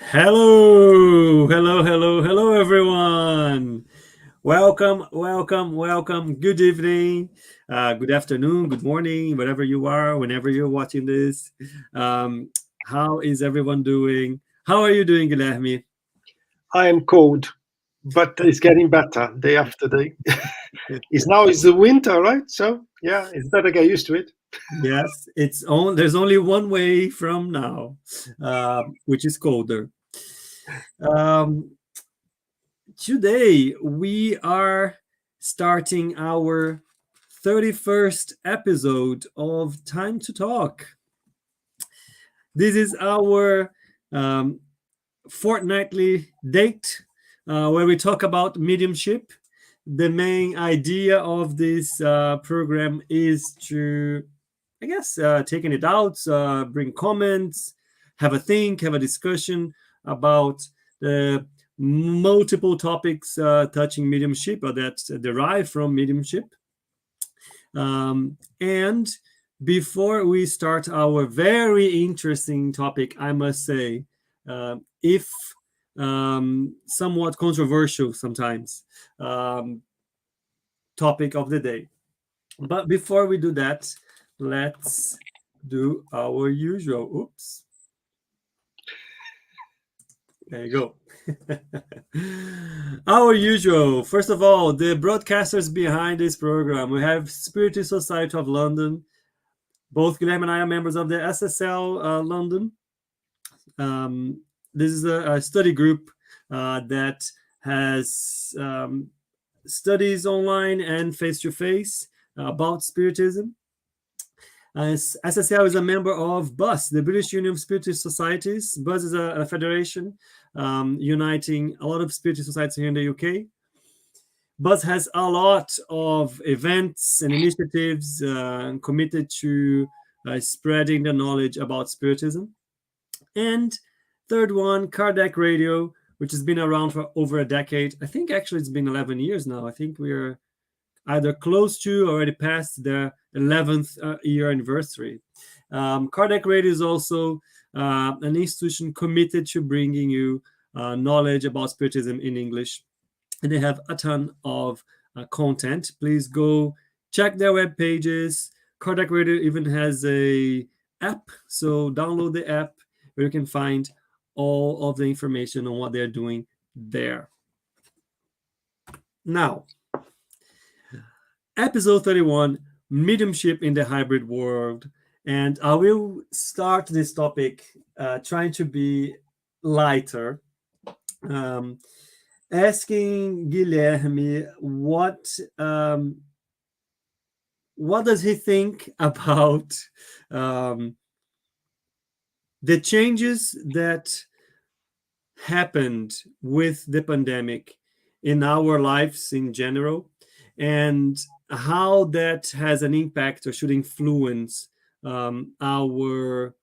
Hello, everyone. Welcome. Good evening, good afternoon, good morning, wherever you are, whenever you're watching this. Um, how is everyone doing? How are you doing, Guilherme? I am cold, but it's getting better day after day. It's the winter, right? So yeah, it's better get used to it. Yes, there's only one way from now, which is colder. Um, Today we are starting our 31st episode of Time to Talk. This is our um, fortnightly date where we talk about mediumship. The main idea of this program is to, I guess, taking it out, bring comments, have a think, have a discussion about the multiple topics touching mediumship or that derive from mediumship. And before we start our very interesting topic, I must say, if somewhat controversial sometimes, um, topic of the day. But before we do that, let's do our usual. Oops. There you go. Our usual. First of all, the broadcasters behind this program. We have Spiritist Society of London. Both Guilherme and I are members of the SSL London. This is a study group that has studies online and face to face about Spiritism. SSL is a member of BUS, the British Union of Spiritist Societies. BUS is a federation uniting a lot of Spiritist societies here in the UK. BUS has a lot of events and initiatives committed to spreading the knowledge about Spiritism. And third one, Kardec Radio, which has been around for over a decade. I think actually it's been 11 years now. I think we're either close to or already past the 11th year anniversary. Kardec Radio is also an institution committed to bringing you knowledge about Spiritism in English. And they have a ton of content. Please go check their web pages. Kardec Radio even has a app, so download the app where you can find all of the information on what they're doing there. Now, episode 31, mediumship in the hybrid world. And I will start this topic trying to be lighter, asking Guilherme what does he think about the changes that happened with the pandemic in our lives in general, and how that has an impact or should influence our,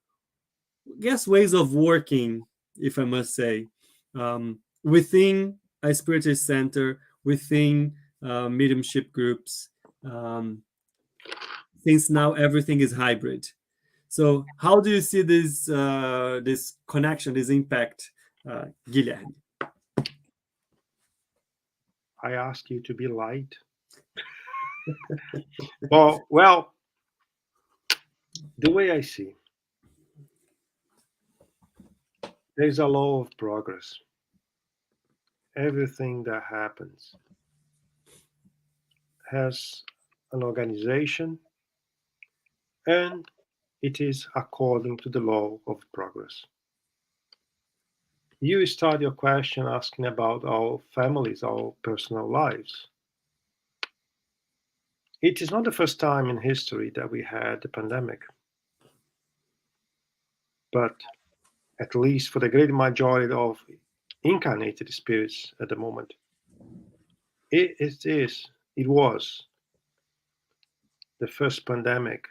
I guess, ways of working, if I must say, within a spiritist center, within mediumship groups, since now everything is hybrid. So, how do you see this connection, this impact, Guilherme? I ask you to be light. Well, the way I see, there's a law of progress. Everything that happens has an organization, and it is according to the law of progress. You start your question asking about our families, our personal lives. It is not the first time in history that we had a pandemic, but at least for the great majority of incarnated spirits at the moment, it was the first pandemic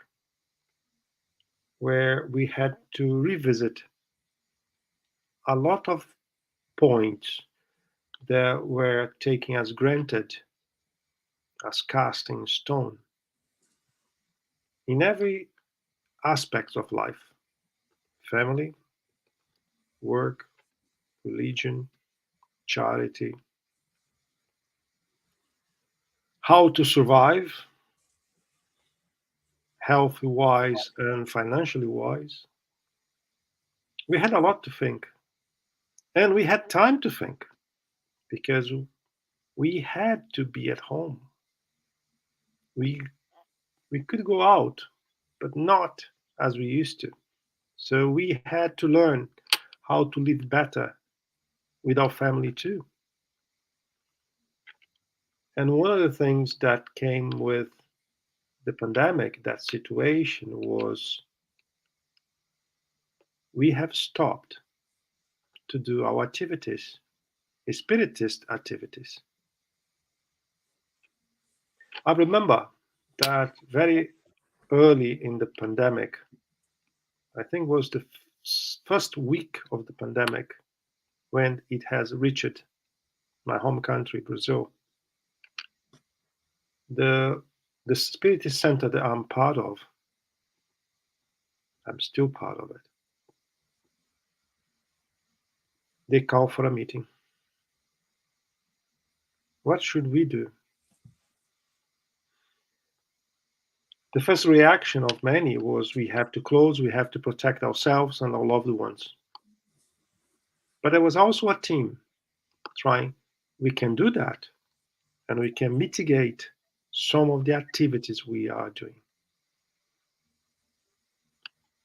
where we had to revisit a lot of points that were taken as granted, as cast in stone in every aspect of life: family, work, religion, charity, how to survive, healthy-wise and financially wise. We had a lot to think, and we had time to think because we had to be at home. We we could go out, but not as we used to. So we had to learn how to live better with our family too. And one of the things that came with the pandemic, that situation, was we have stopped to do our activities, spiritist activities. I remember that very early in the pandemic, I think was the first week of the pandemic when it has reached my home country, Brazil. The Spiritist Center that I'm part of, I'm still part of it. They call for a meeting. What should we do? The first reaction of many was we have to close, we have to protect ourselves and our loved ones. But there was also a team trying, we can do that, and we can mitigate some of the activities we are doing.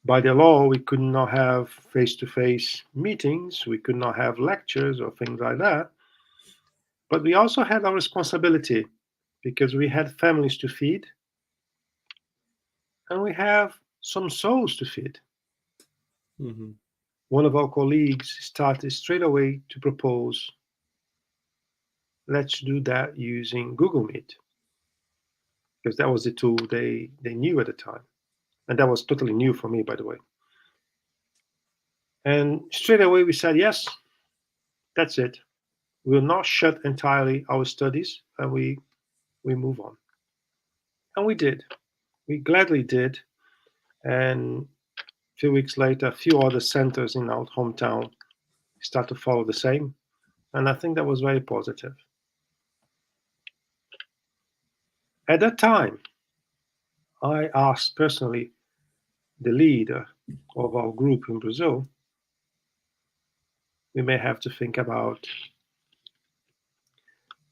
By the law, we could not have face-to-face meetings, we could not have lectures or things like that. But we also had our responsibility because we had families to feed and we have some souls to feed. Mm-hmm. One of our colleagues started straight away to propose, let's do that using Google Meet, because that was the tool they knew at the time. And that was totally new for me, by the way. And straight away we said, yes, that's it. We will not shut entirely our studies, and we move on. And we did. We gladly did. And a few weeks later, a few other centers in our hometown start to follow the same. And I think that was very positive. At that time, I asked personally the leader of our group in Brazil, we may have to think about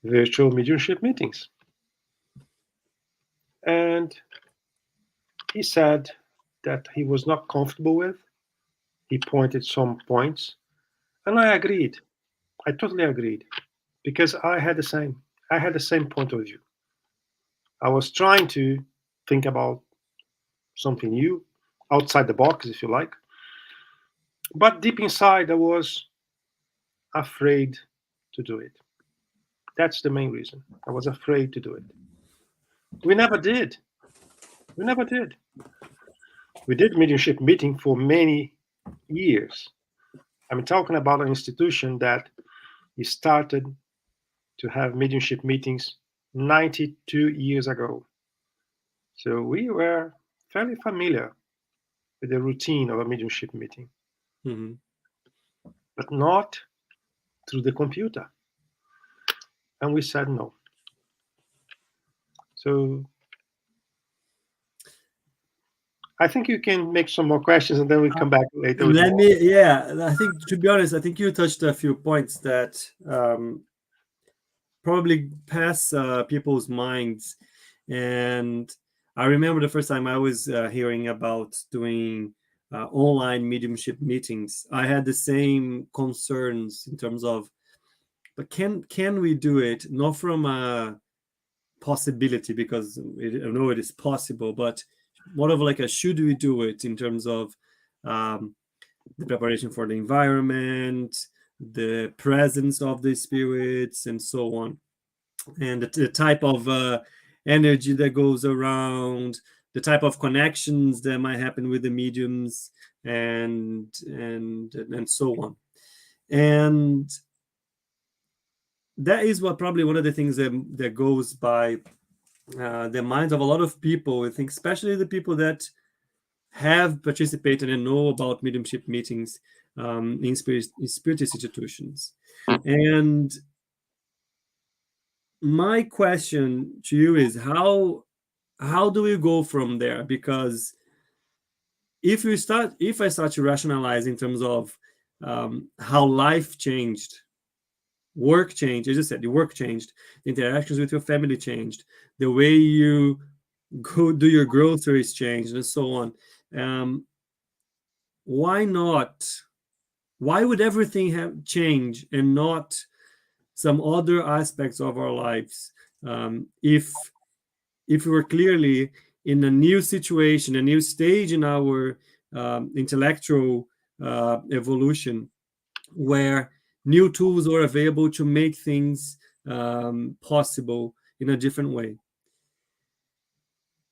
virtual mediumship meetings. And he said that he was not comfortable with. He pointed some points, and I agreed. I totally agreed, because I had the same point of view. I was trying to think about something new, outside the box, if you like. But deep inside, I was afraid to do it. That's the main reason. I was afraid to do it. We never did. We never did. We did mediumship meeting for many years. I'm talking about an institution that started to have mediumship meetings 92 years ago. So we were fairly familiar with the routine of a mediumship meeting, Mm-hmm. but not through the computer. And we said no. So I think you can make some more questions and then we'll come back later. I think, to be honest, I think you touched a few points that probably pass people's minds. And I remember the first time I was hearing about doing online mediumship meetings. I had the same concerns in terms of, but can we do it? Not from a possibility, because I know it is possible, but more of like a should we do it, in terms of the preparation for the environment, the presence of the spirits, and so on, and the type of energy that goes around, the type of connections that might happen with the mediums, and so on. And that is what probably one of the things that goes by the minds of a lot of people. I think especially the people that have participated and know about mediumship meetings. in spiritist institutions. And my question to you is how do we go from there? Because if I start to rationalize in terms of how life changed, work changed, as you said, the work changed, the interactions with your family changed, the way you go do your groceries changed, and so on. Why not? Why would everything have changed and not some other aspects of our lives? If we were clearly in a new situation, a new stage in our intellectual evolution, where new tools are available to make things possible in a different way.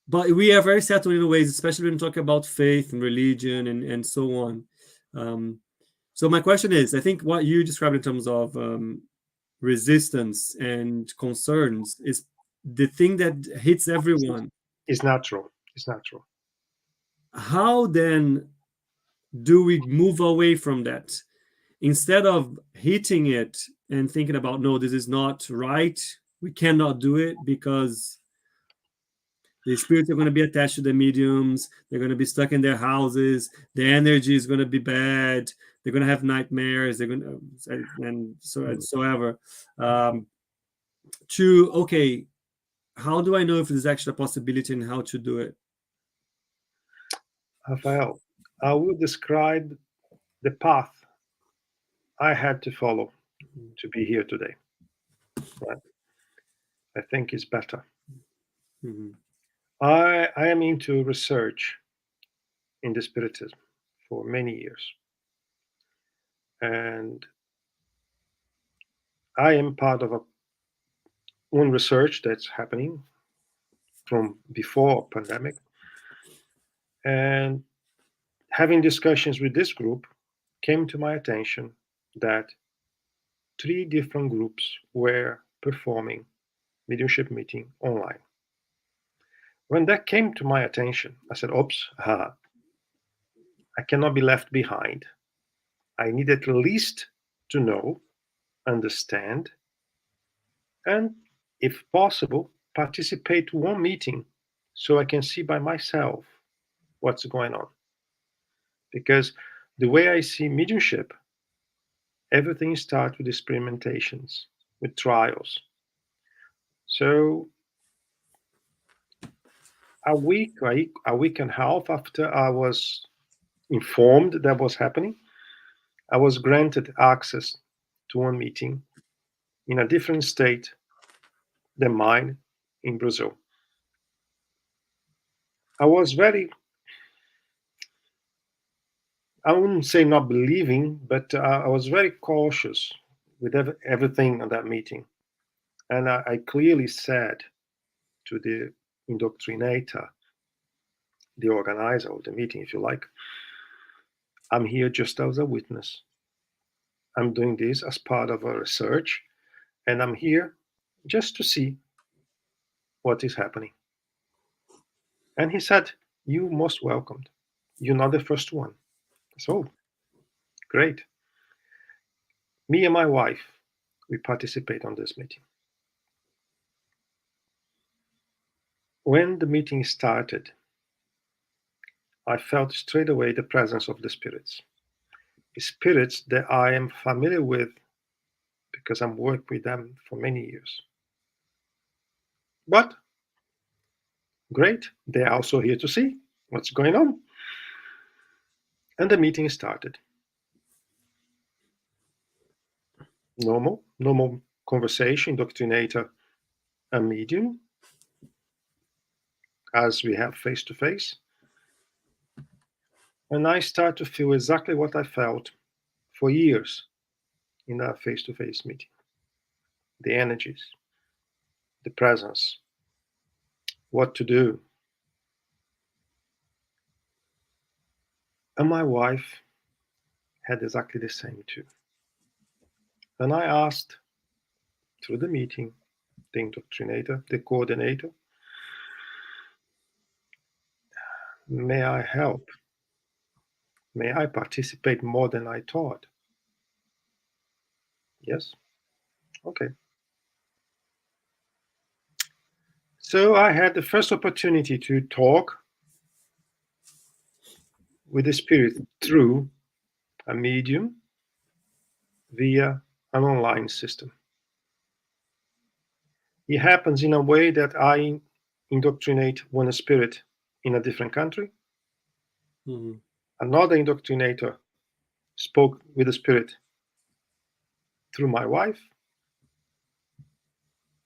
But we are very settled in ways, especially when we talk about faith and religion and so on. So my question is, I think what you described in terms of resistance and concerns is the thing that hits everyone. It's natural. It's natural. How then do we move away from that? Instead of hitting it and thinking about, no, this is not right, we cannot do it because the spirits are going to be attached to the mediums, they're going to be stuck in their houses, the energy is going to be bad, they're going to have nightmares, they're going to, and so ever. Okay, how do I know if there's actually a possibility and how to do it? Rafael, I would describe the path I had to follow to be here today. Right? I think it's better. Mm-hmm. I am into research in the Spiritism for many years. And I am part of one research that's happening from before pandemic. And having discussions with this group came to my attention that 3 different groups were performing mediumship meeting online. When that came to my attention, I said, oops, I cannot be left behind. I need at least to know, understand, and if possible, participate to one meeting so I can see by myself what's going on. Because the way I see mediumship, everything starts with experimentations, with trials. So a week and a half after I was informed that was happening, I was granted access to one meeting in a different state than mine in Brazil. I was very, I wouldn't say not believing, but I was very cautious with everything on that meeting. And I clearly said to the indoctrinator, the organizer of the meeting, if you like, I'm here just as a witness. I'm doing this as part of a research, and I'm here just to see what is happening. And he said, you're most welcomed. You're not the first one. So, great. Me and my wife, we participate on this meeting. When the meeting started, I felt straight away the presence of the spirits. Spirits that I am familiar with because I'm worked with them for many years. But great, they're also here to see what's going on. And the meeting started. Normal conversation, doctrinator and medium, as we have face to face. And I start to feel exactly what I felt for years in a face to face meeting. The energies, the presence, what to do. And my wife had exactly the same too. And I asked through the meeting, the indoctrinator, the coordinator, may I help? May I participate more than I thought? Yes? Okay. So I had the first opportunity to talk with the spirit through a medium via an online system. It happens in a way that I indoctrinate one spirit in a different country. Mm-hmm. Another indoctrinator spoke with the spirit through my wife.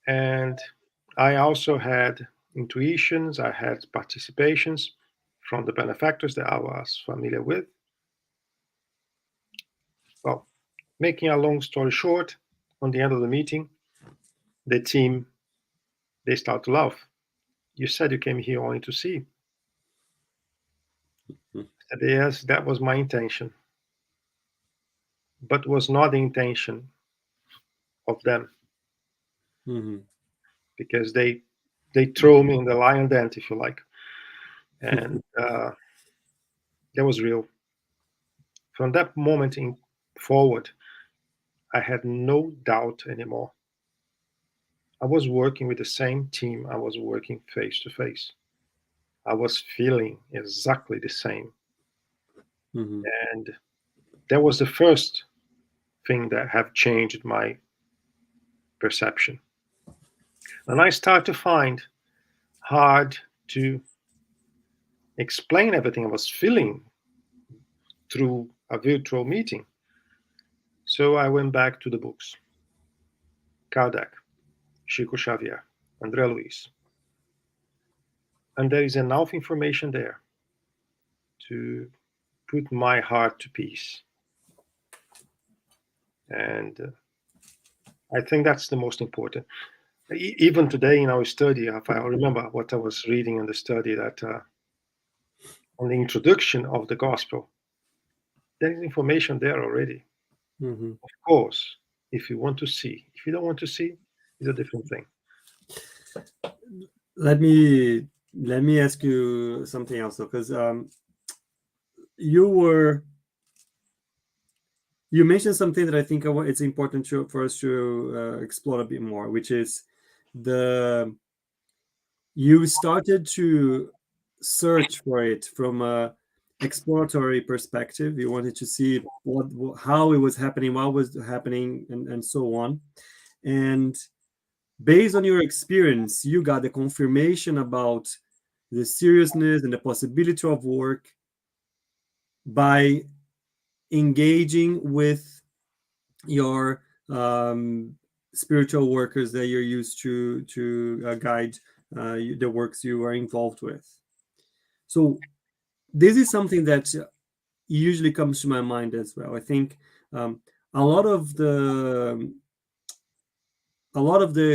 And I also had intuitions, I had participations from the benefactors that I was familiar with. Well, making a long story short, on the end of the meeting, the team, they start to laugh. You said you came here only to see. I said, yes, that was my intention, but was not the intention of them, Mm-hmm. because they throw me in the lion den, if you like. And that was real. From that moment in forward, I had no doubt anymore. I was working with the same team I was working face to face. I was feeling exactly the same. Mm-hmm. And that was the first thing that have changed my perception. And I start to find hard to explain everything I was feeling through a virtual meeting. So I went back to the books. Kardec, Chico Xavier, André Luiz. And there is enough information there to put my heart to peace. And I think that's the most important. Even today in our study, if I remember what I was reading in the study, that on the introduction of the gospel, there is information there already. Mm-hmm. Of course, if you want to see, if you don't want to see, it's a different thing. Let me ask you something else, because you mentioned something that I think it's important for us to explore a bit more, which is you started to search for it from a exploratory perspective. You wanted to see how it was happening, what was happening, and so on. And based on your experience, you got the confirmation about the seriousness and the possibility of work by engaging with your spiritual workers that you're used to guide the works you are involved with. So this is something that usually comes to my mind as well. I think um, a lot of the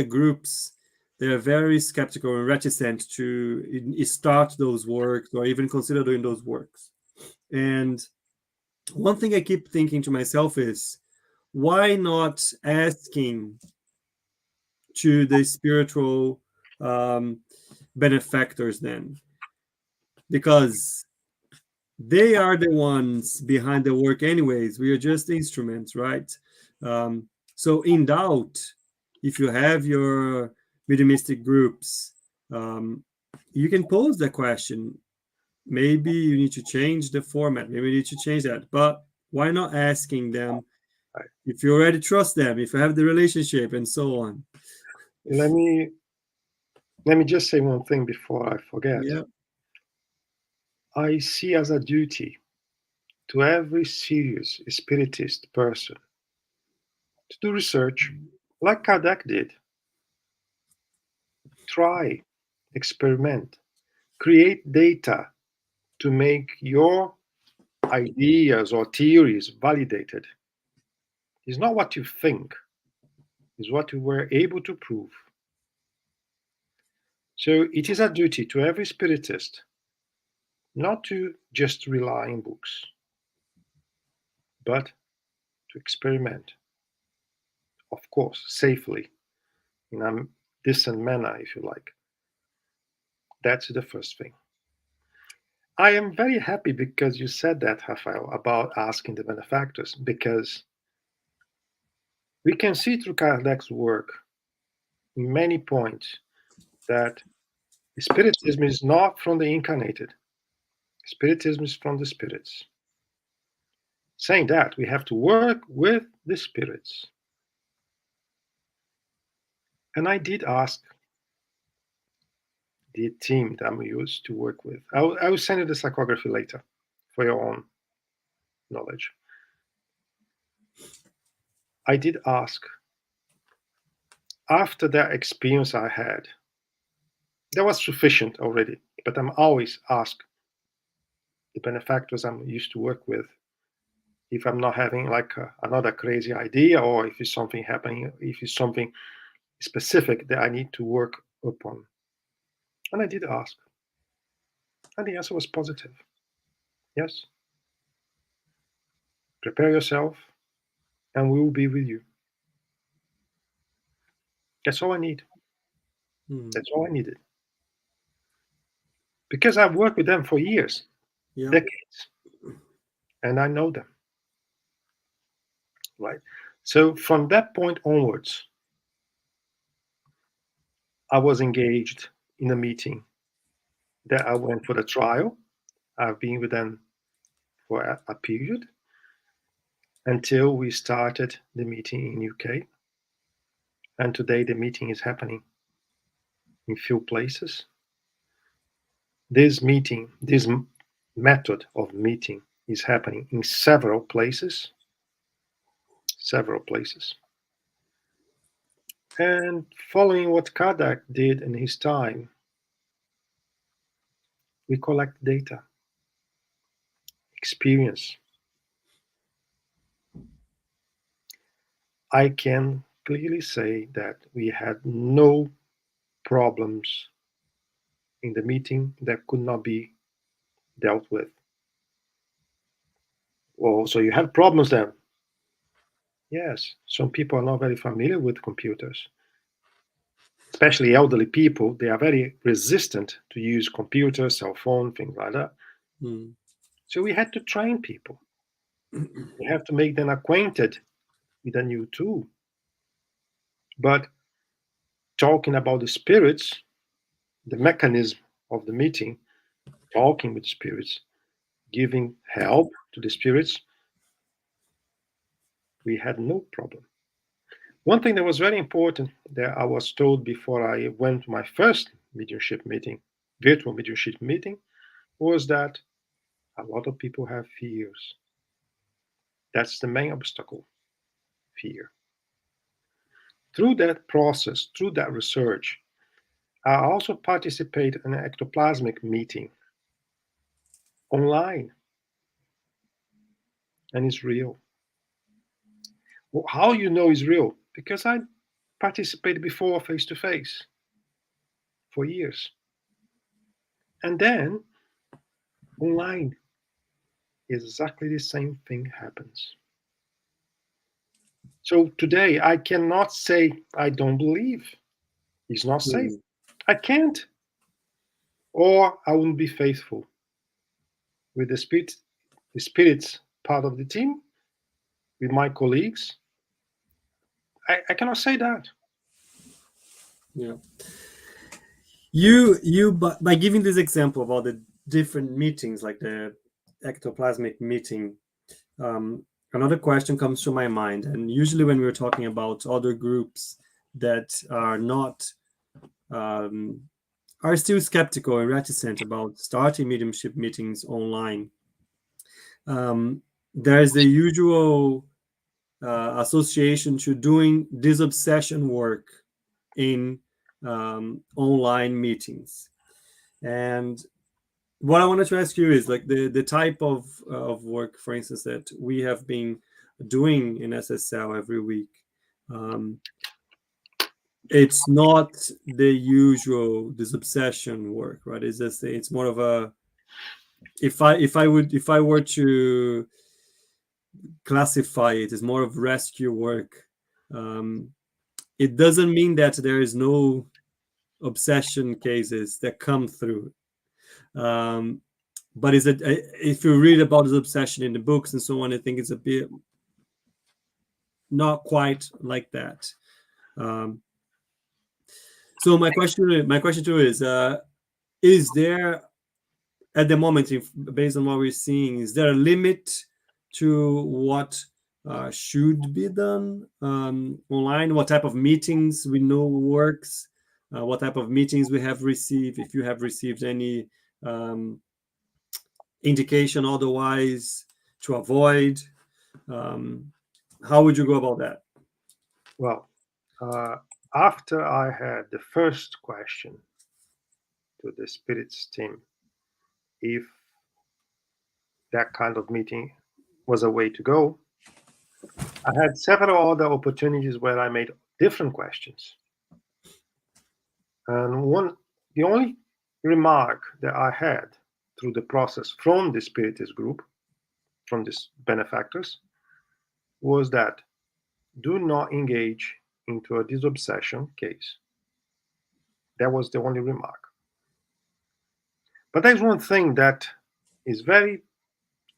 groups, they're very skeptical and reticent to start those works or even consider doing those works. And one thing I keep thinking to myself is, why not asking to the spiritual benefactors then? Because they are the ones behind the work anyways. We are just instruments, right? So in doubt, if you have your mediumistic groups, you can pose the question. Maybe you need to change the format. Maybe you need to change that. But why not asking them if you already trust them, if you have the relationship, and so on? Let me just say one thing before I forget. Yeah. I see as a duty to every serious spiritist person to do research like Kardec did. Try, experiment, create data to make your ideas or theories validated. It's not what you think, it's what you were able to prove. So it is a duty to every spiritist not to just rely on books, but to experiment, of course, safely, in a decent manner, if you like. That's the first thing. I am very happy because you said that, Rafael, about asking the benefactors, because we can see through Kardec's work in many points that Spiritism is not from the incarnated. Spiritism is from the spirits. Saying that, we have to work with the spirits. And I did ask the team that I'm used to work with. I will send you the psychography later for your own knowledge. I did ask, after that experience I had, that was sufficient already, but I'm always ask the benefactors I'm used to work with if I'm not having like another crazy idea, or if it's something happening, if it's something specific that I need to work upon. And I did ask. And the answer was positive. Yes. Prepare yourself, and we will be with you. That's all I need. That's all I needed. Because I've worked with them for years, decades, and I know them. Right? So from that point onwards, I was engaged in a meeting that I went for the trial. I've been with them for a period until we started the meeting in UK. And today the meeting is happening in few places. This meeting, this method of meeting is happening in several places. And following what Kardec did in his time, we collect data, experience. I can clearly say that we had no problems in the meeting that could not be dealt with. Oh, so you had problems then? Yes, some people are not very familiar with computers. Especially elderly people, they are very resistant to use computers, cell phone, things like that. So we had to train people. We have to make them acquainted with a new tool. But talking about the spirits, the mechanism of the meeting, talking with spirits, giving help to the spirits, we had no problem. One thing that was very important that I was told before I went to my first mediumship meeting, virtual mediumship meeting, was that a lot of people have fears. That's the main obstacle, fear. Through that process, through that research, I also participate in an ectoplasmic meeting online, and it's real. Well, how you know it's real? Because I participated before face to face for years. And then online, exactly the same thing happens. So today, I cannot say I don't believe. It's not safe. I can't. Or I wouldn't be faithful with the spirits part of the team, with my colleagues. I cannot say that. Yeah. You by giving this example of all the different meetings, like the ectoplasmic meeting, another question comes to my mind. And usually when we're talking about other groups that are not are still skeptical and reticent about starting mediumship meetings online, there's the usual association to doing disobsession work in online meetings. And what I wanted to ask you is like the type of work, for instance, that we have been doing in SSL every week. It's not the usual disobsession work, right? It's just, it's more of a, if I were to classify it as more of rescue work, it doesn't mean that there is no obsession cases that come through. but is it, if you read about his obsession in the books and so on, I think it's a bit not quite like that. So my question to you is there at the moment, based on what we're seeing, is there a limit to what should be done online? What type of meetings we know works? What type of meetings we have received? If you have received any indication otherwise to avoid, how would you go about that? Well, after I had the first question to the spirits team, if that kind of meeting was a way to go, I had several other opportunities where I made different questions. And the only remark that I had through the process from the Spiritist group, from these benefactors, was that do not engage into a disobsession case. That was the only remark. But there's one thing that is very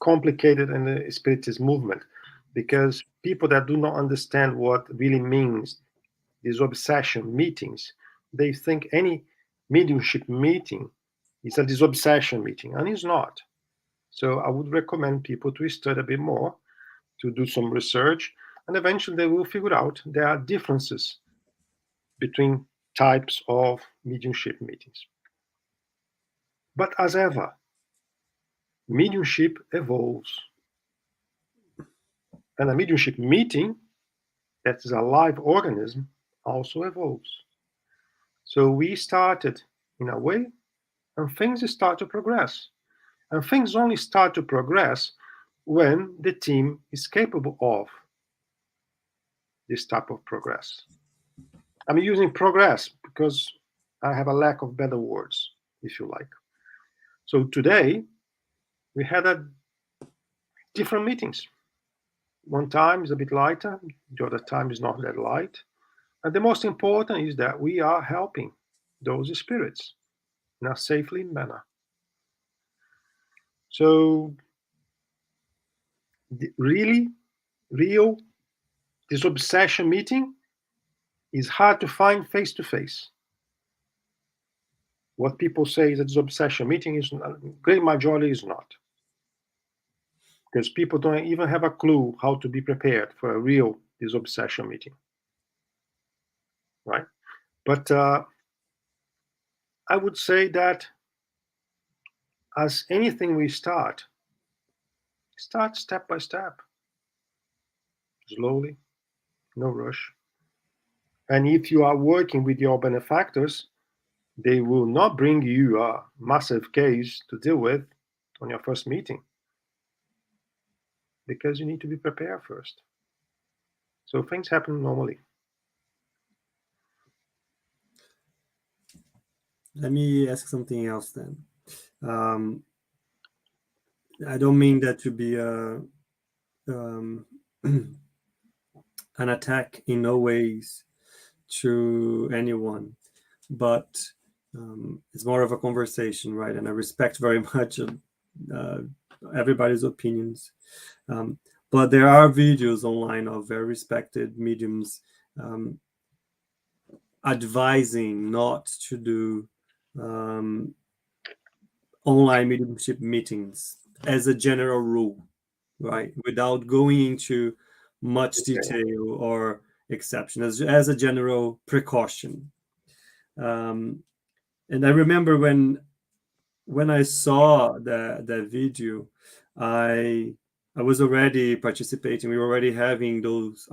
complicated in the Spiritist movement, because people that do not understand what really means these obsession meetings, they think any mediumship meeting is a disobsession meeting, and it's not. So I would recommend people to study a bit more, to do some research, and eventually they will figure out there are differences between types of mediumship meetings. But as ever, mediumship evolves. And a mediumship meeting that is a live organism also evolves. So we started in a way, and things start to progress. And things only start to progress when the team is capable of this type of progress. I'm using progress because I have a lack of better words, if you like. So today, we had different meetings. One time is a bit lighter, the other time is not that light. And the most important is that we are helping those spirits in a safely manner. So, real disobsession meeting is hard to find face to face. What people say is a disobsession meeting is a great majority is not, because people don't even have a clue how to be prepared for a real disobsession meeting, right? But I would say that as anything we start step by step, slowly, no rush. And if you are working with your benefactors, they will not bring you a massive case to deal with on your first meeting, because you need to be prepared first. So things happen normally. Let me ask something else then. I don't mean that to be an attack in no ways to anyone, but it's more of a conversation, right? And I respect very much everybody's opinions. But there are videos online of very respected mediums advising not to do online mediumship meetings as a general rule, right? Without going into much detail or exception, as a general precaution. And I remember when I saw the video, I was already participating. We were already having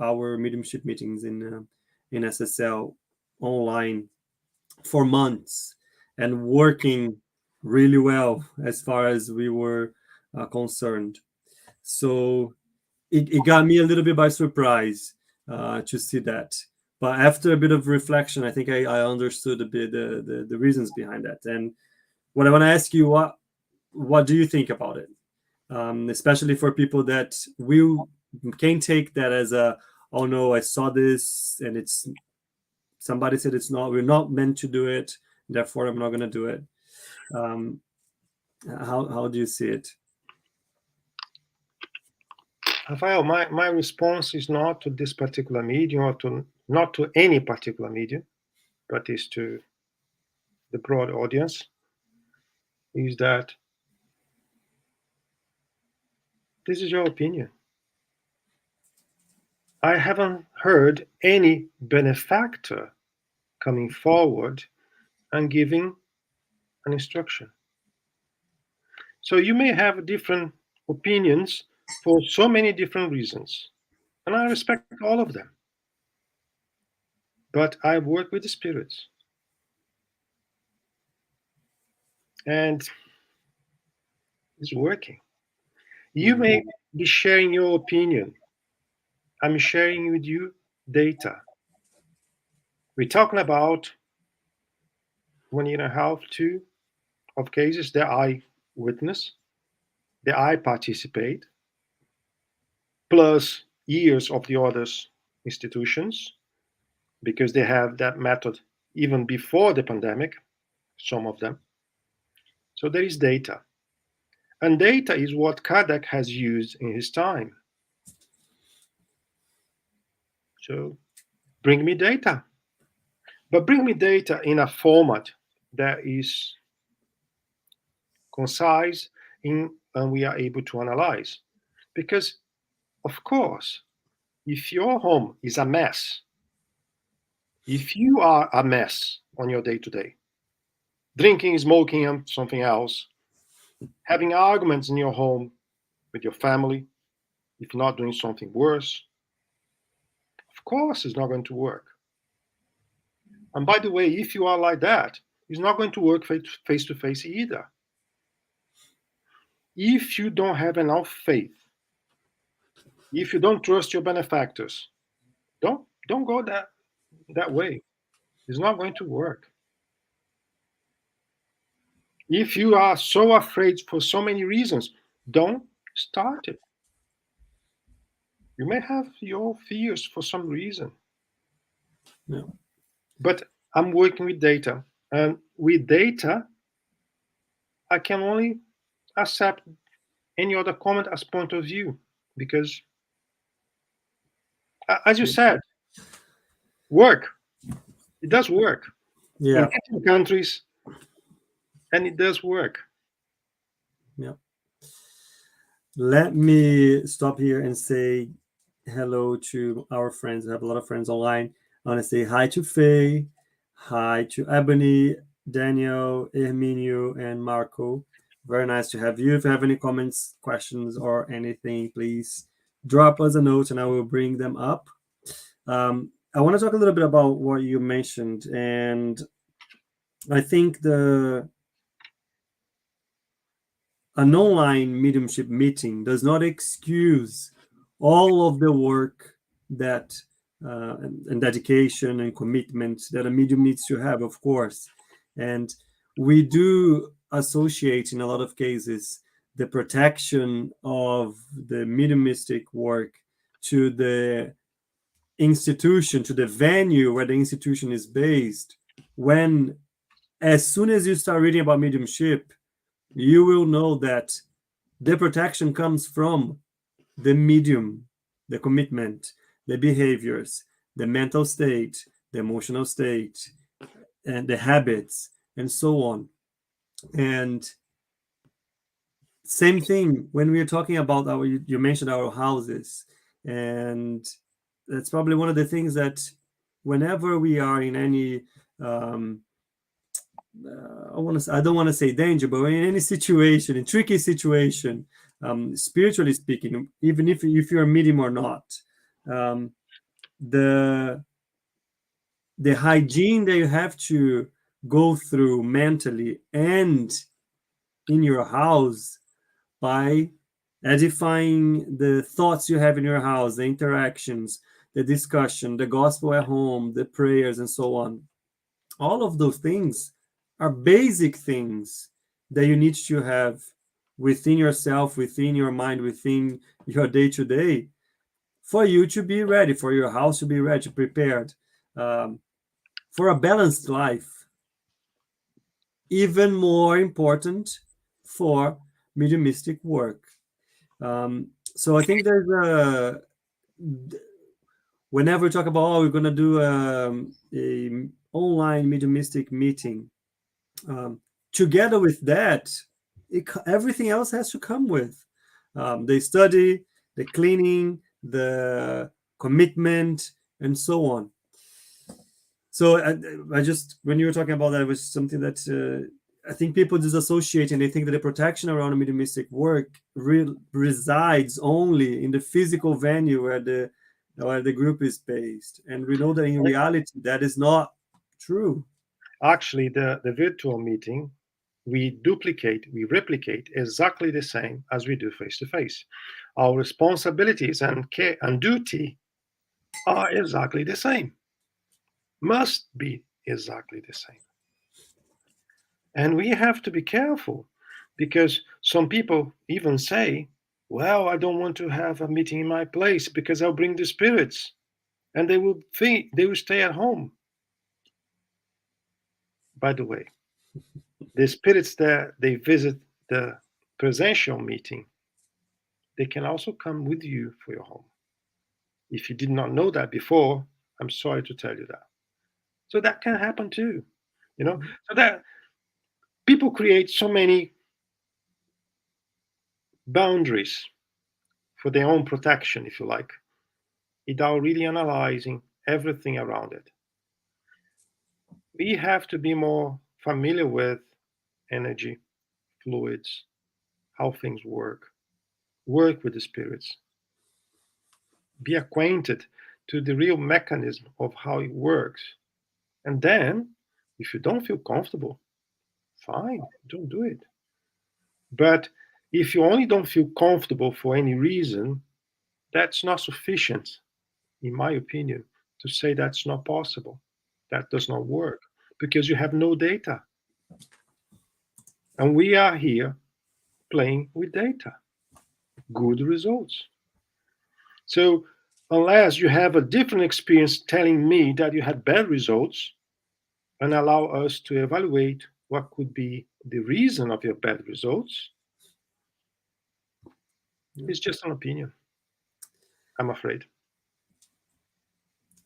our mediumship meetings in SSL online for months and working really well as far as we were concerned. So it got me a little bit by surprise to see that. But after a bit of reflection, I think I understood a bit the reasons behind that. And what I want to ask you, what do you think about it? Especially for people that can take that as oh no, I saw this and somebody said we're not meant to do it, therefore I'm not going to do it. How do you see it? Rafael, my response is not to this particular medium or not to any particular medium, but is to the broad audience, is that this is your opinion. I haven't heard any benefactor coming forward and giving an instruction. So you may have different opinions for so many different reasons, and I respect all of them. But I work with the spirits, and it's working. You may be sharing your opinion. I'm sharing with you data. We're talking about 1.5 years, 2 of cases that I witness, that I participate, plus years of the others institutions, because they have that method even before the pandemic, some of them. So there is data. And data is what Kardec has used in his time. So bring me data. But bring me data in a format that is concise and we are able to analyze. Because, of course, if your home is a mess, if you are a mess on your day to day, drinking, smoking, and something else, having arguments in your home with your family, if not doing something worse, of course it's not going to work. And by the way, if you are like that, it's not going to work face to face either. If you don't have enough faith, if you don't trust your benefactors, don't go that way. It's not going to work. If you are so afraid for so many reasons, don't start it. You may have your fears for some reason. Yeah. But I'm working with data. And with data, I can only accept any other comment as point of view. Because, as you said, work. It does work. Yeah. In different countries, and it does work. Yeah. Let me stop here and say hello to our friends. We have a lot of friends online. I want to say hi to Faye, hi to Ebony, Daniel, Herminio, and Marco. Very nice to have you. If you have any comments, questions, or anything, please drop us a note and I will bring them up. I want to talk a little bit about what you mentioned, and I think an online mediumship meeting does not excuse all of the work that and dedication and commitment that a medium needs to have, of course. And we do associate in a lot of cases the protection of the mediumistic work to the institution, to the venue where the institution is based, when as soon as you start reading about mediumship, you will know that the protection comes from the medium, the commitment, the behaviors, the mental state, the emotional state, and the habits, and so on. And same thing when we are talking about you mentioned our houses, and that's probably one of the things that whenever we are in any I don't want to say danger, but in any situation, in tricky situation, spiritually speaking, even if you're a medium or not, the hygiene that you have to go through mentally and in your house by edifying the thoughts you have in your house, the interactions, the discussion, the gospel at home, the prayers, and so on. All of those things are basic things that you need to have within yourself, within your mind, within your day-to-day, for you to be ready, for your house to be ready, prepared for a balanced life. Even more important for mediumistic work. So I think there's whenever we talk about, oh, we're going to do a online mediumistic meeting, together with that, everything else has to come with the study, the cleaning, the commitment, and so on. So I just, when you were talking about that, it was something that I think people disassociate, and they think that the protection around mediumistic work resides only in the physical venue where the group is based. And we know that in reality, that is not true. Actually, the virtual meeting, we replicate exactly the same as we do face-to-face. Our responsibilities and care and duty are exactly the same, must be exactly the same. And we have to be careful, because some people even say, well, I don't want to have a meeting in my place because I'll bring the spirits and they will stay at home. By the way, the spirits that they visit the presential meeting, they can also come with you for your home. If you did not know that before, I'm sorry to tell you that. So that can happen too, So that people create so many boundaries for their own protection, if you like, without really analyzing everything around it. We have to be more familiar with energy, fluids, how things work with the spirits, be acquainted to the real mechanism of how it works. And then, if you don't feel comfortable, fine, don't do it. But if you only don't feel comfortable for any reason, that's not sufficient, in my opinion, to say that's not possible. That does not work because you have no data. And we are here playing with data, good results. So, unless you have a different experience telling me that you had bad results, and allow us to evaluate what could be the reason of your bad results, it's just an opinion, I'm afraid.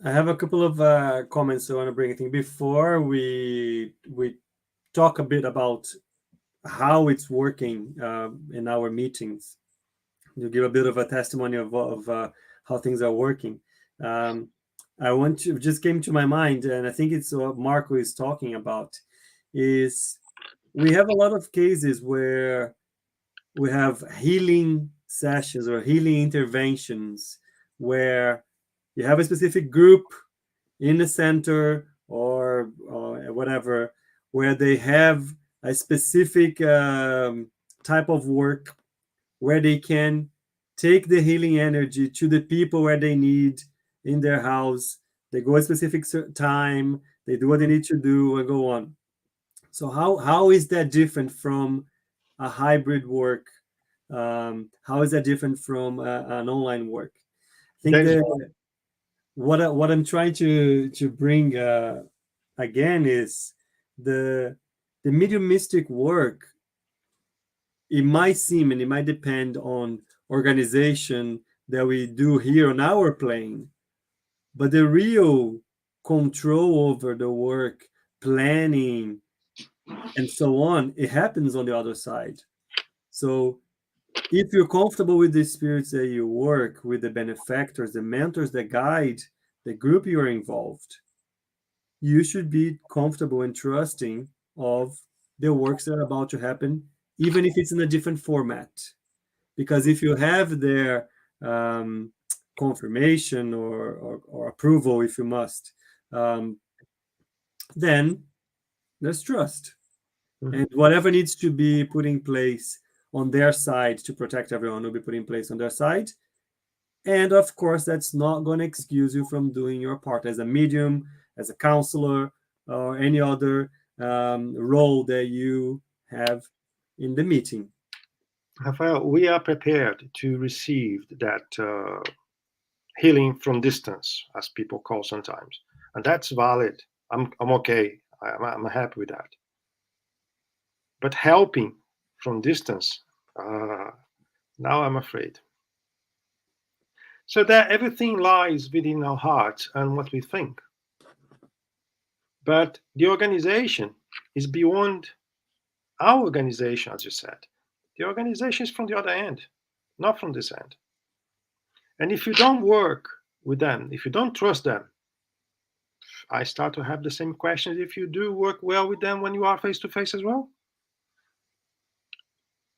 I have a couple of comments I want to bring. I think before we talk a bit about how it's working in our meetings, you give a bit of a testimony of how things are working. I want to just came to my mind, and I think it's what Marco is talking about. Is we have a lot of cases where we have healing sessions or healing interventions where you have a specific group in the center or whatever, where they have a specific type of work where they can take the healing energy to the people where they need in their house. They go a specific time, they do what they need to do, and go on. So how is that different from a hybrid work? How is that different from an online work? I think that what I'm trying to bring again is the mediumistic work. It might seem and it might depend on organization that we do here on our plane, but the real control over the work, planning, and so on, it happens on the other side. So if you're comfortable with the spirits that you work with, the benefactors, the mentors that guide the group you're involved, you should be comfortable and trusting of the works that are about to happen, even if it's in a different format. Because if you have their confirmation or approval, if you must, then there's trust. And whatever needs to be put in place on their side to protect everyone will be put in place on their side. And of course, that's not going to excuse you from doing your part as a medium, as a counselor, or any other role that you have in the meeting. Rafael, we are prepared to receive that healing from distance, as people call sometimes, and that's valid. I'm okay. I'm happy with that. But helping from distance. Now I'm afraid. So that everything lies within our hearts and what we think. But the organization is beyond our organization, as you said. The organization is from the other end, not from this end. And if you don't work with them, if you don't trust them, I start to have the same questions if you do work well with them when you are face to face as well.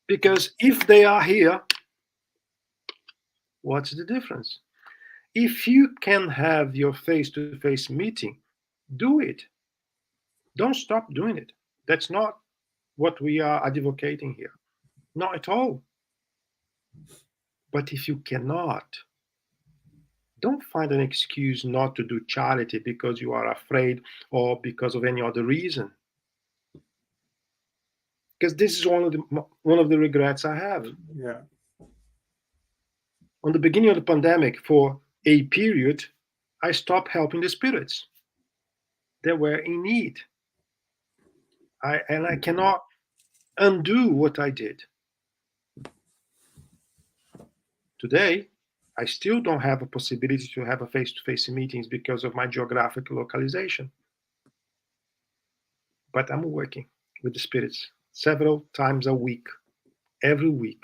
Because if they are here, what's the difference? If you can have your face to face meeting, do it. Don't stop doing it. That's not what we are advocating here. Not at all. But if you cannot, don't find an excuse not to do charity because you are afraid or because of any other reason. Because this is one of the regrets I have. Yeah. On the beginning of the pandemic, for a period, I stopped helping the spirits. They were in need. I cannot undo what I did. Today, I still don't have a possibility to have a face-to-face meetings because of my geographic localization. But I'm working with the spirits several times a week, every week.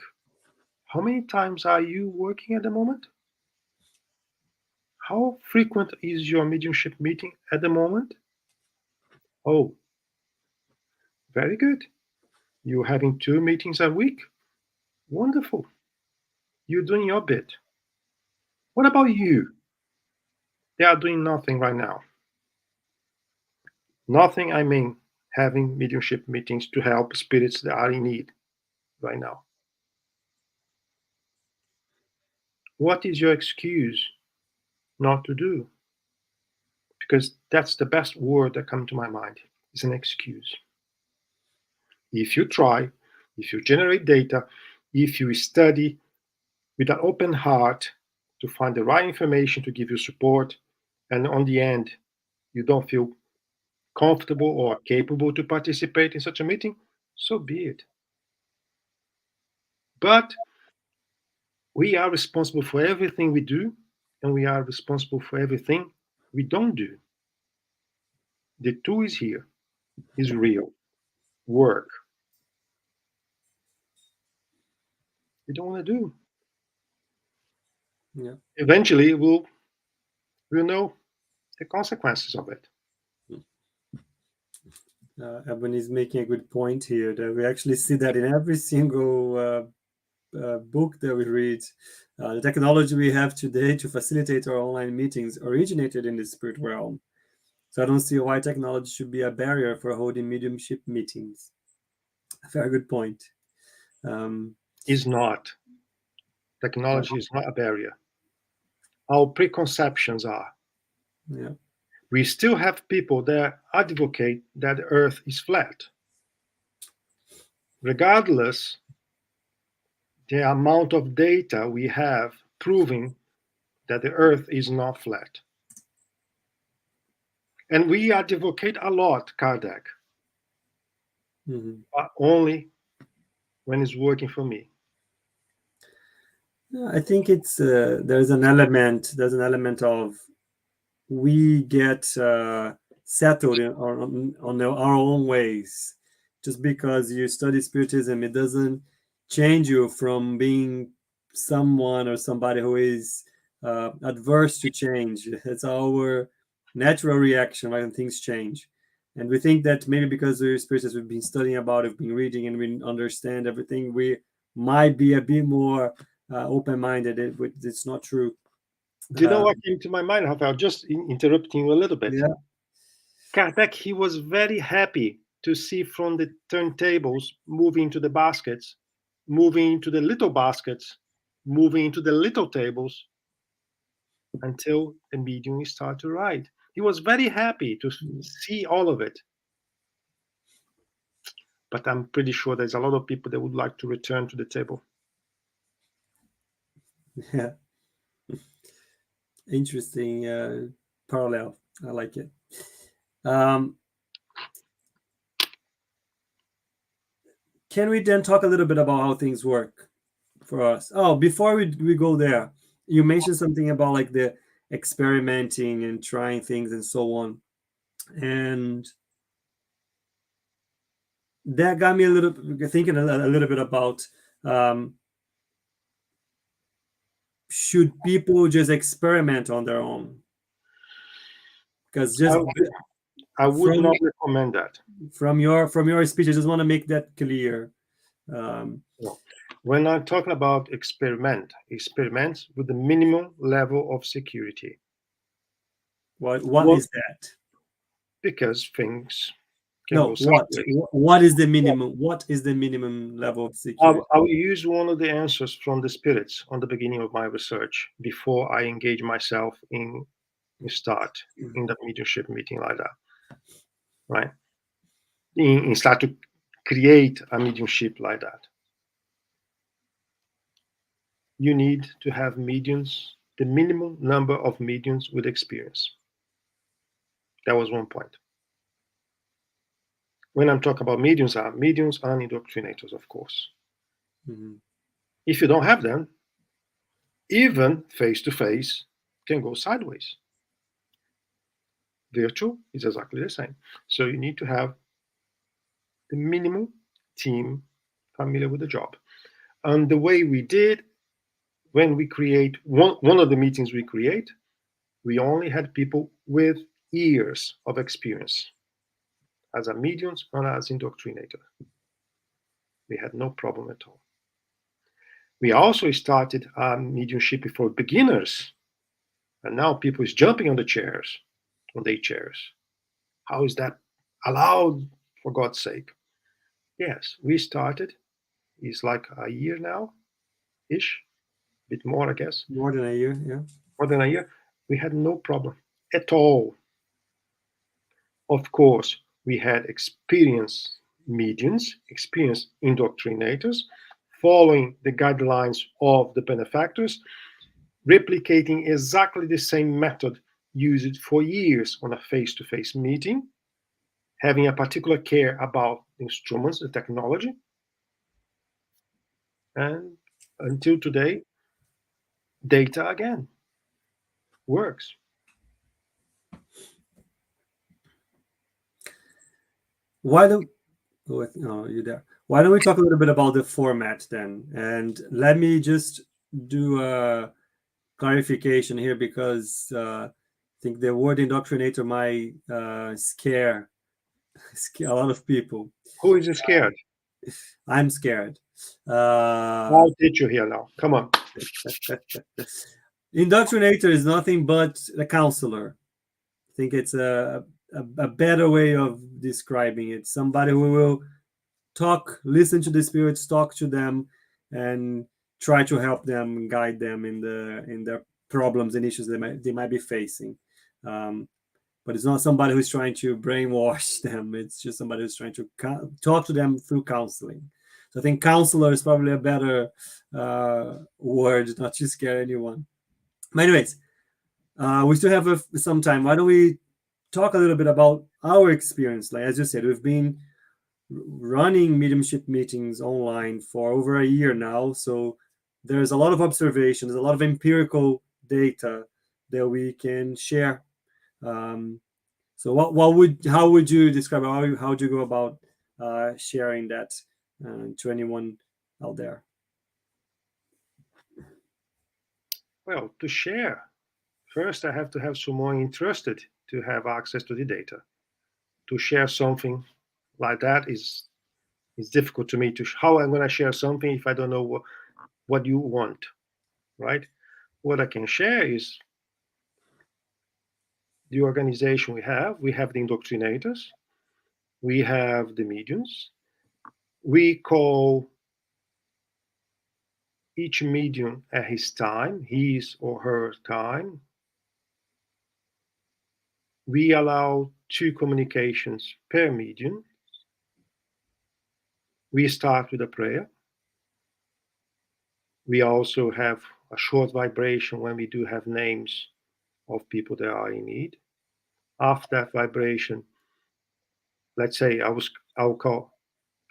How many times are you working at the moment? How frequent is your mediumship meeting at the moment? Oh, very good. You're having 2 meetings a week? Wonderful. You're doing your bit. What about you? They are doing nothing right now. Nothing, I mean, having mediumship meetings to help spirits that are in need right now. What is your excuse not to do? Because that's the best word that comes to my mind, is an excuse. If you try, if you generate data, if you study with an open heart to find the right information to give you support, and on the end, you don't feel comfortable or capable to participate in such a meeting, so be it. But we are responsible for everything we do, and we are responsible for everything we don't do. The tool is here, is real. Work. We don't want to do. Yeah. Eventually, we'll know the consequences of it. Evan is making a good point here that we actually see that in every single book that we read. The technology we have today to facilitate our online meetings originated in the spirit realm. So I don't see why technology should be a barrier for holding mediumship meetings. A very good point. Is not. Technology is not a barrier. Our preconceptions are. Yeah. We still have people that advocate that the earth is flat. Regardless the amount of data we have proving that the earth is not flat. And we advocate a lot, Kardec, but only when it's working for me. I think it's there's an element of we get settled on our own ways. Just because you study spiritism, it doesn't change you from being someone or somebody who is adverse to change. It's our natural reaction when things change. And we think that maybe because we're spiritists, we've been studying about it, we've been reading, and we understand everything, we might be a bit more open-minded. It's not true. Do you know what came to my mind, Rafael? Just interrupting you a little bit. Yeah. Kardec, he was very happy to see from the turntables moving into the baskets, moving into the little baskets, moving into the little tables, until the medium started to write. He was very happy to see all of it. But I'm pretty sure there's a lot of people that would like to return to the table. Yeah. Interesting parallel. I like it. can we then talk a little bit about how things work for us? Oh, before we go there, you mentioned something about like the experimenting and trying things and so on. And that got me a little thinking a little bit about should people just experiment on their own? Because just I would from not recommend that. from your speech, I just want to make that clear. No. When I'm talking about experiments with the minimum level of security. What is that? Because things can No, go sideways. what is the minimum? What is the minimum level of security? I will use one of the answers from the spirits on the beginning of my research before I engage myself in start in the mediumship meeting like that, right? In start to create a mediumship like that. You need to have mediums, the minimum number of mediums with experience. That was one point. When I'm talking about mediums and indoctrinators, of course. Mm-hmm. If you don't have them, even face to face can go sideways. Virtual is exactly the same. So you need to have the minimum team familiar with the job. And the way we did when we create one of the meetings we create, we only had people with years of experience as a mediums and as indoctrinator. We had no problem at all. We also started a mediumship for beginners, and now people is jumping on the chairs, on their chairs. How is that allowed, for God's sake? Yes, we started. It's like a year now, ish, a bit more, I guess. More than a year, yeah. More than a year. We had no problem at all. Of course, we had experienced mediums, experienced indoctrinators, following the guidelines of the benefactors, replicating exactly the same method used for years on a face-to-face meeting, having a particular care about the instruments, the technology. And until today, data again works. Why don't no, you there? Why don't we talk a little bit about the format then? And let me just do a clarification here because I think the word indoctrinator might scare a lot of people. Who is scared? I'm scared. I'll teach you here now. Come on. Indoctrinator is nothing but a counselor. I think it's a better way of describing it. Somebody who will talk, listen to the spirits, talk to them, and try to help them, guide them in their problems and issues they might be facing. But it's not somebody who's trying to brainwash them. It's just somebody who's trying to talk to them through counseling. So I think counselor is probably a better word, not to scare anyone. But anyways, we still have some time. Why don't we talk a little bit about our experience? Like as you said, we've been running mediumship meetings online for over a year now. So there's a lot of observations, a lot of empirical data that we can share. So how would you describe how would you go about sharing that to anyone out there? Well, to share, first I have to have someone interested to have access to the data. To share something like that is difficult to me. How I'm going to share something if I don't know what you want, right? What I can share is the organization we have. We have the indoctrinators. We have the mediums. We call each medium at his time, his or her time. We allow 2 communications per medium. We start with a prayer. We also have a short vibration when we do have names of people that are in need. After that vibration, let's say I'll call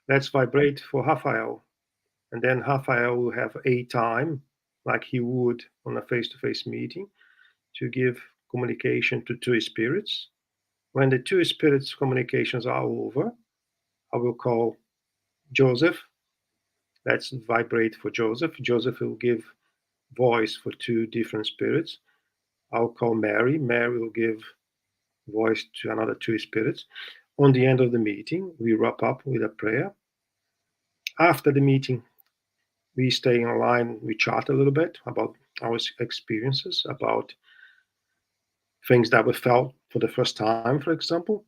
let's vibrate for Rafael. And then Rafael will have a time, like he would on a face-to-face meeting, to give communication to two spirits. When the two spirits' communications are over, I will call Joseph. Let's vibrate for Joseph. Joseph will give voice for two different spirits. I'll call Mary. Mary will give voice to another two spirits. On the end of the meeting, we wrap up with a prayer. After the meeting, we stay online, we chat a little bit about our experiences, about things that we felt for the first time, for example.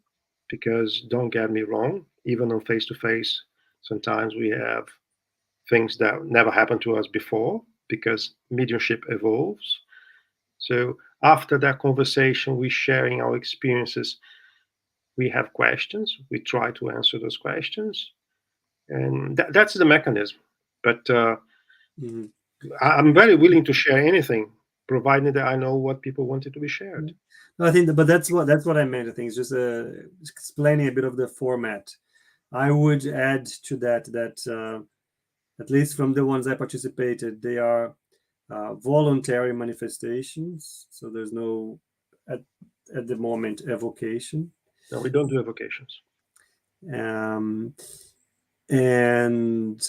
Because don't get me wrong, even on face to face, sometimes we have things that never happened to us before because mediumship evolves. So after that conversation, we sharing our experiences, we have questions, we try to answer those questions, and that's the mechanism. But I'm very willing to share anything, provided that I know what people wanted to be shared. No, I think, but that's what I meant. I think it's just explaining a bit of the format. I would add to that at least from the ones I participated, they are voluntary manifestations. So there's no at the moment evocation. No, we don't do evocations. And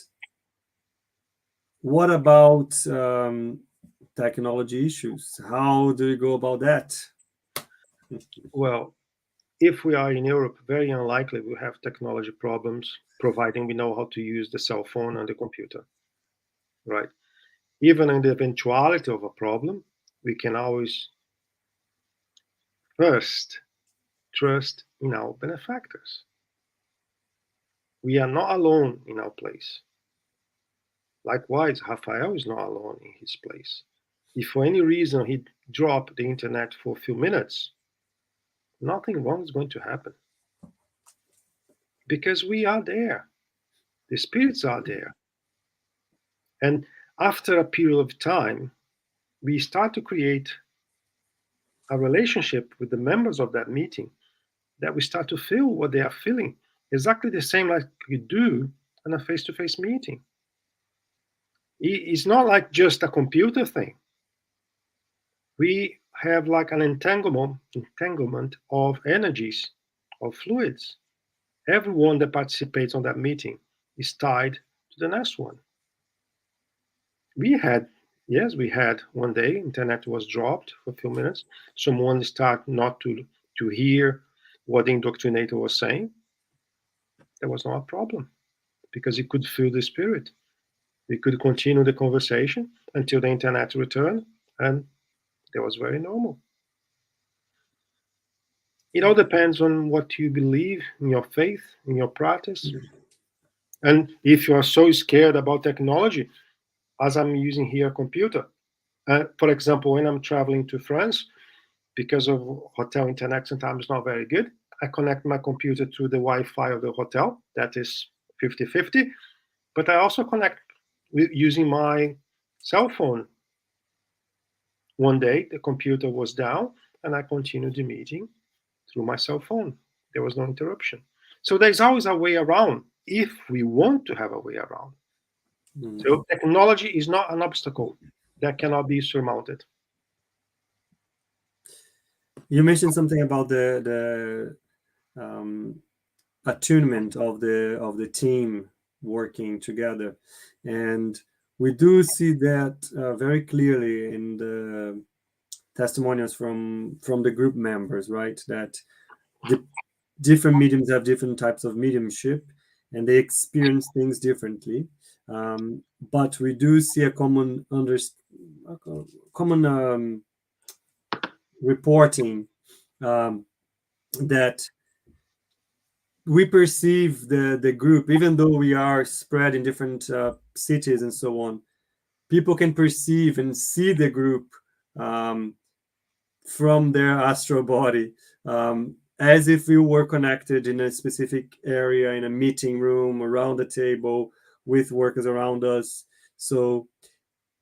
what about technology issues? How do you go about that? Well, if we are in Europe, very unlikely we'll have technology problems, providing we know how to use the cell phone and the computer, right? Even in the eventuality of a problem, we can always first trust in our benefactors. We are not alone in our place. Likewise, Rafael is not alone in his place. If for any reason he dropped the internet for a few minutes, nothing wrong is going to happen. Because we are there. The spirits are there. And after a period of time, we start to create a relationship with the members of that meeting that we start to feel what they are feeling. Exactly the same like you do in a face-to-face meeting. It's not like just a computer thing. We have like an entanglement of energies, of fluids. Everyone that participates on that meeting is tied to the next one. We had one day internet was dropped for a few minutes. Someone started not to hear what the indoctrinator was saying. There was not a problem because he could feel the spirit. We could continue the conversation until the internet returned, and it was very normal. It all depends on what you believe in your faith, in your practice. And if you are so scared about technology, as I'm using here a computer, for example, when I'm traveling to France, because of hotel internet sometimes not very good, I connect my computer to the Wi-Fi of the hotel. That is 50-50. But I also connect using my cell phone. One day, the computer was down, and I continued the meeting through my cell phone. There was no interruption. So there's always a way around if we want to have a way around. So technology is not an obstacle that cannot be surmounted. You mentioned something about the attunement of the team working together, and we do see that very clearly in the testimonials from the group members, right? That the different mediums have different types of mediumship, and they experience things differently. But we do see a common reporting that we perceive the group, even though we are spread in different cities and so on. People can perceive and see the group from their astral body, as if we were connected in a specific area, in a meeting room, around the table, with workers around us. So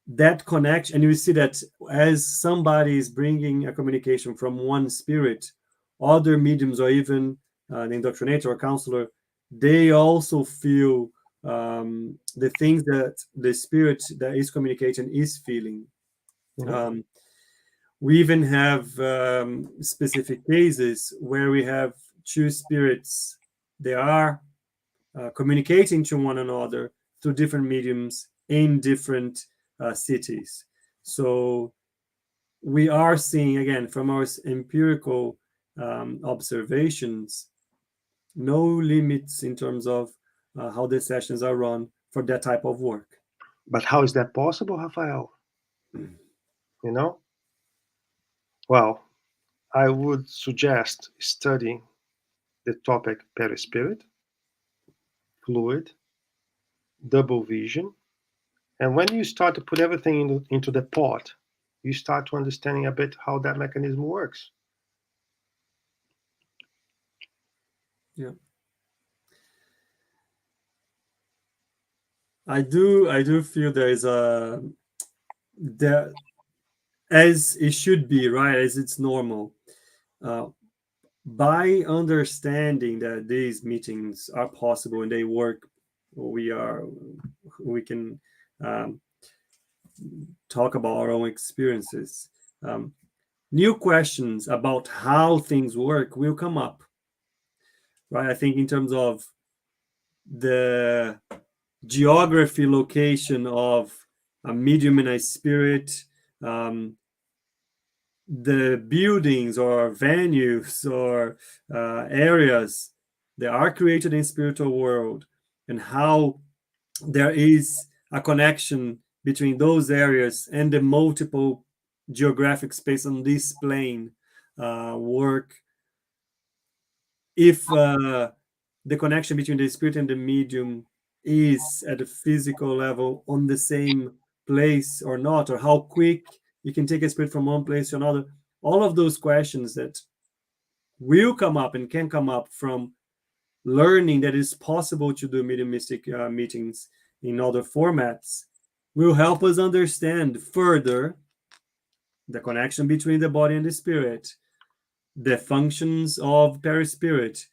that connection, and you see that as somebody is bringing a communication from one spirit, other mediums or even the indoctrinator or counselor they also feel the things that the spirit that is communicating is feeling. Mhm. We even have specific cases where we have two spirits. They are communicating to one another through different mediums in different cities. So we are seeing, again, from our empirical observations, no limits in terms of how the sessions are run for that type of work. But how is that possible, Rafael? You know? Well, I would suggest studying the topic perispirit, fluid, double vision. And when you start to put everything into the pot, you start to understanding a bit how that mechanism works. Yeah. I do feel there is a there, as it should be, right, as it's normal, uh, by understanding that these meetings are possible and they work, we can um, talk about our own experiences. New questions about how things work will come up, right? I think in terms of the geography, location of a medium and a spirit, um, the buildings or venues or areas that are created in spiritual world, and how there is a connection between those areas and the multiple geographic space on this plane work. If the connection between the spirit and the medium is at a physical level on the same place or not, or how quick you can take a spirit from one place to another, all of those questions that will come up and can come up from learning that it's possible to do mediumistic meetings in other formats will help us understand further the connection between the body and the spirit, the functions of perispirit,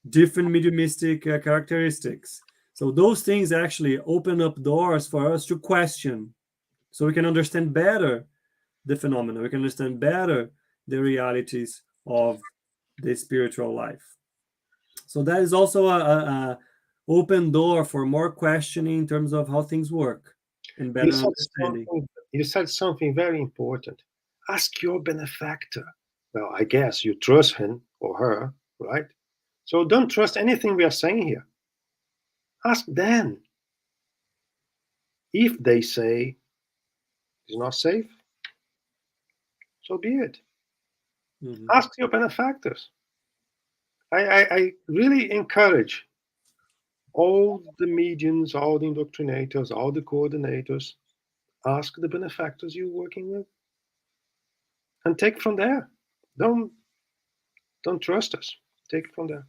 different mediumistic characteristics. So those things actually open up doors for us to question, so we can understand better the phenomena. We can understand better the realities of the spiritual life. So that is also a open door for more questioning in terms of how things work and You better said understanding. something, you said something very important. Ask your benefactor. Well, I guess you trust him or her, right? So don't trust anything we are saying here. Ask them. If they say it's not safe, so be it. Mhm. Ask your benefactors. I really encourage all the mediums, all the indoctrinators, all the coordinators, ask the benefactors you're working with and take from there. Don't don't trust us. Take it from there.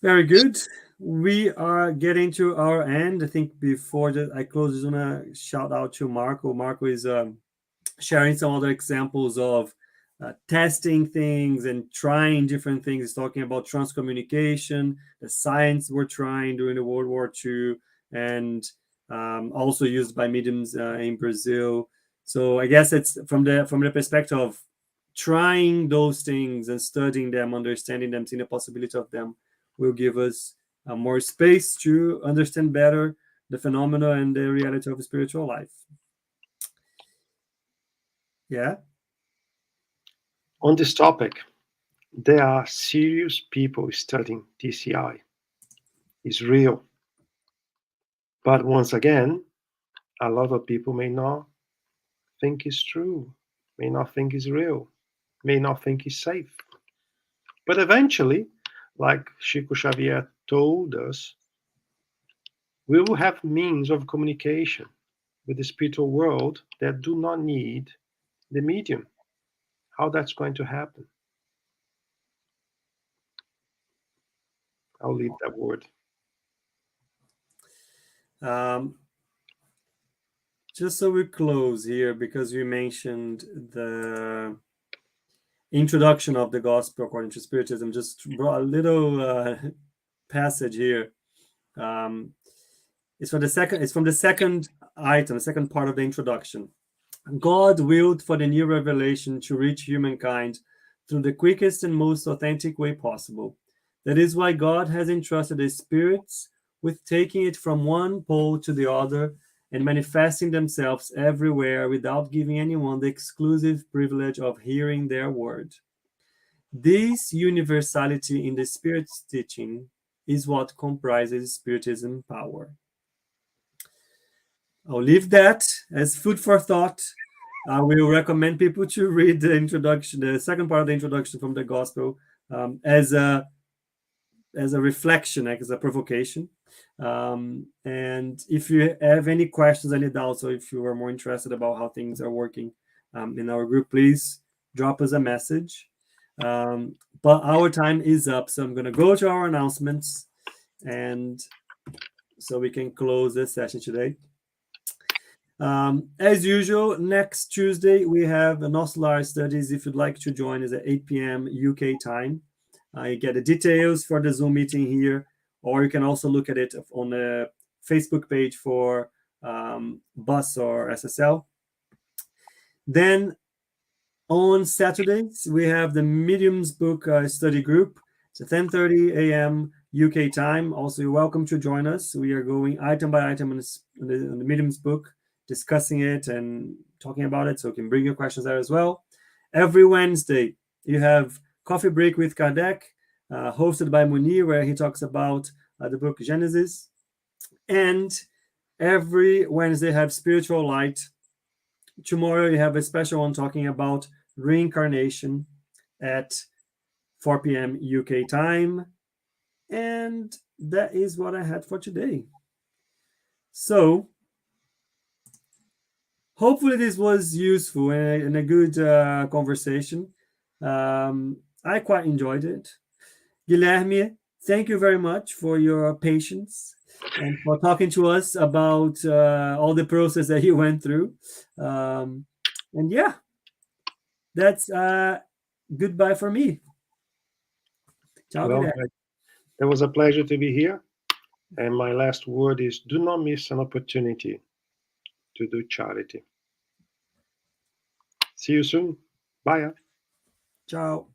Very good. We are getting to our end. I think before that I close, I just want to shout out to Marco. Marco is sharing some other examples of testing things and trying different things. He's talking about transcommunication, the science we're trying during the World War II, and also used by mediums in Brazil. So I guess it's from the perspective of trying those things and studying them, understanding them, seeing the possibility of them, will give us more space to understand better the phenomena and the reality of spiritual life. Yeah. On this topic, there are serious people studying TCI. It's real. But once again, a lot of people may not think it's true, may not think it's real, may not think it's safe. But eventually, like Chico Xavier told us, we will have means of communication with the spiritual world that do not need the medium. How that's going to happen? I'll leave that word. Um, just so we close here, because you mentioned the introduction of the gospel according to Spiritism. Just brought a little passage here. It's from the second item, the second part of the introduction. God willed for the new revelation to reach humankind through the quickest and most authentic way possible. That is why God has entrusted the spirits with taking it from one pole to the other and manifesting themselves everywhere without giving anyone the exclusive privilege of hearing their word. This universality in the Spirit's teaching is what comprises Spiritism power. I'll leave that as food for thought. I will recommend people to read the introduction, the second part of the introduction from the Gospel, as a reflection, as a provocation. And if you have any questions, any doubts, or if you are more interested about how things are working in our group, please drop us a message. But our time is up, so I'm going to go to our announcements, and so we can close this session today. As usual, next Tuesday we have an Oslar Studies. If you'd like to join, is at 8 p.m. UK time. You get the details for the Zoom meeting here, or you can also look at it on the Facebook page for BUS or SSL. Then on Saturdays, we have the Medium's book study group. It's at 10:30 a.m. UK time. Also, you're welcome to join us. We are going item by item on the Medium's book, discussing it and talking about it, so you can bring your questions there as well. Every Wednesday, you have Coffee Break with Kardec, hosted by Munir, where he talks about the book Genesis. And every Wednesday, have Spiritual Light. Tomorrow, you have a special one talking about reincarnation at 4 p.m. UK time. And that is what I had for today. So, hopefully this was useful and a good conversation. I quite enjoyed it. Guilherme, thank you very much for your patience and for talking to us about all the process that you went through. And yeah, that's goodbye for me. Ciao, Well, Guilherme. it was a pleasure to be here. And my last word is, do not miss an opportunity to do charity. See you soon. Bye. Ciao.